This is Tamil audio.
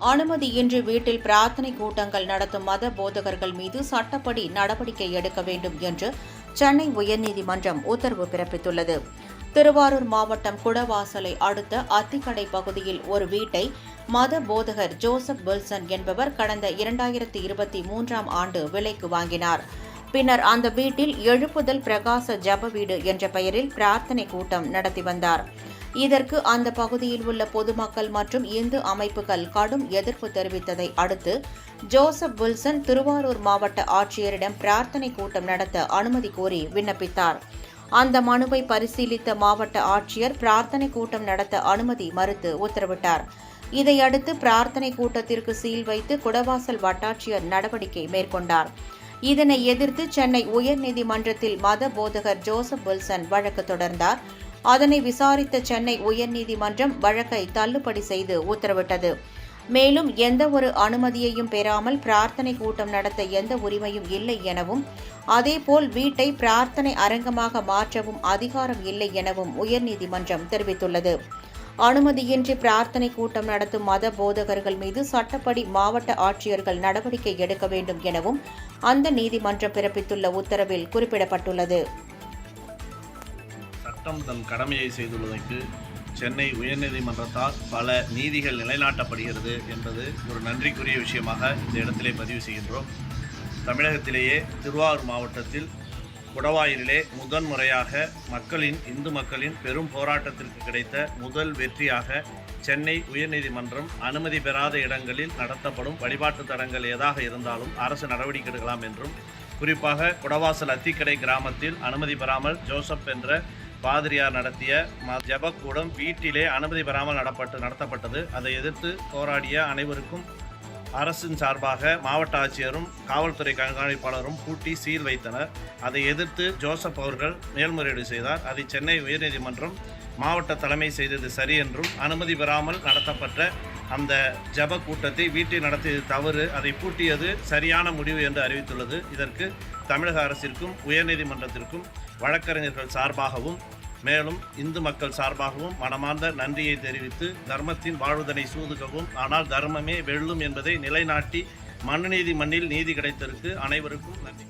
அனுமதியின்றி வீட்டில் பிரார்த்தனை கூட்டங்கள் நடத்தும் மத போதகர்கள் மீது சட்டப்படி நடவடிக்கை எடுக்க வேண்டும் என்று சென்னை உயர்நீதிமன்றம் உத்தரவு பிறப்பித்துள்ளது. திருவாரூர் மாவட்டம் குடவாசலை அடுத்த அத்திக்கடை பகுதியில் ஒரு வீட்டை மத போதகர் ஜோசப் வில்சன் என்பவர் கடந்த 2023ஆம் ஆண்டு விலைக்கு வாங்கினார். பின்னர் அந்த வீட்டில் எழுப்புதல் பிரகாச ஜப வீடு என்ற பெயரில் பிரார்த்தனை கூட்டம் நடத்தி வந்தார். இதற்கு அந்த பகுதியில் உள்ள பொதுமக்கள் மற்றும் இந்து அமைப்புகள் கடும் எதிர்ப்பு தெரிவித்ததை அடுத்து ஜோசப் வில்சன் திருவாரூர் மாவட்ட ஆட்சியரிடம் பிரார்த்தனை கூட்டம் நடத்த அனுமதி கோரி விண்ணப்பித்தார். அந்த மனுவை பரிசீலித்த மாவட்ட ஆட்சியர் பிரார்த்தனை கூட்டம் நடத்த அனுமதி மறுத்து உத்தரவிட்டார். இதையடுத்து பிரார்த்தனை கூட்டத்திற்கு சீல் வைத்து குடவாசல் வட்டாட்சியர் நடவடிக்கை மேற்கொண்டார். இதனை எதிர்த்து சென்னை உயர்நீதிமன்றத்தில் மத போதகர் ஜோசப் வில்சன் வழக்கு தொடர்ந்தார். அதனை விசாரித்த சென்னை உயர்நீதிமன்றம் வழக்கை தள்ளுபடி செய்து உத்தரவிட்டது. மேலும் எந்த ஒரு அனுமதியையும் பெறாமல் பிரார்த்தனை கூட்டம் நடத்த எந்த உரிமையும் இல்லை எனவும், அதேபோல் வீட்டை பிரார்த்தனை அரங்கமாக மாற்றவும் அதிகாரம் இல்லை எனவும் உயர்நீதிமன்றம் தெரிவித்துள்ளது. அனுமதியின்றி பிரார்த்தனை கூட்டம் நடத்தும் மத போதகர்கள் மீது சட்டப்படி மாவட்ட ஆட்சியர்கள் நடவடிக்கை எடுக்க வேண்டும் எனவும் அந்த நீதிமன்றம் பிறப்பித்துள்ள உத்தரவில் குறிப்பிடப்பட்டுள்ளது. சட்டம் தன் கடமையை செய்துள்ளதற்கு சென்னை உயர்நீதிமன்றத்தால் பல நீதிகள் நிலைநாட்டப்படுகிறது என்பது ஒரு நன்றிக்குரிய விஷயமாக இந்த இடத்திலே பதிவு செய்கின்றோம். தமிழகத்திலேயே திருவாரூர் மாவட்டத்தில் குடவாயிலே முதன்முறையாக இந்து மக்களின் பெரும் போராட்டத்திற்கு கிடைத்த முதல் வெற்றியாக சென்னை உயர்நீதிமன்றம் அனுமதி பெறாத இடங்களில் நடத்தப்படும் வழிபாட்டு தலங்கள் ஏதாக இருந்தாலும் அரசு நடவடிக்கை எடுக்கலாம் என்றும், குறிப்பாக குடவாசல் அத்திக்கடை கிராமத்தில் அனுமதி பெறாமல் ஜோசப் என்ற பாதிரியார் நடத்திய ஜபக்கூடம் வீட்டிலே அனுமதி பெறாமல் நடத்தப்பட்டது. அதை எதிர்த்து போராடிய அனைவருக்கும் அரசின் சார்பாக மாவட்ட ஆட்சியரும் காவல்துறை கண்காணிப்பாளரும் பூட்டி சீல் வைத்தனர். அதை எதிர்த்து ஜோசப் அவர்கள் மேல்முறையீடு செய்தார். அதை சென்னை உயர்நீதிமன்றம் மாவட்ட தலைமை செய்தது சரி என்றும், அனுமதி பெறாமல் நடத்தப்பட்ட அந்த ஜப கூட்டத்தை வீட்டில் நடத்தியது தவறு, அதை பூட்டியது சரியான முடிவு என்று அறிவித்துள்ளது. இதற்கு தமிழக அரசிற்கும் உயர்நீதிமன்றத்திற்கும் வழக்கறிஞர்கள் சார்பாகவும் மேலும் இந்து மக்கள் சார்பாகவும் மனமார்ந்த நன்றியை தெரிவித்து, தர்மத்தின் வாழ்வதனை சூதுகவும் ஆனால் தர்மமே வெல்லும் என்பதை நிலைநாட்டி மண்ணில் நீதி கிடைத்ததற்கு அனைவருக்கும் நன்றி.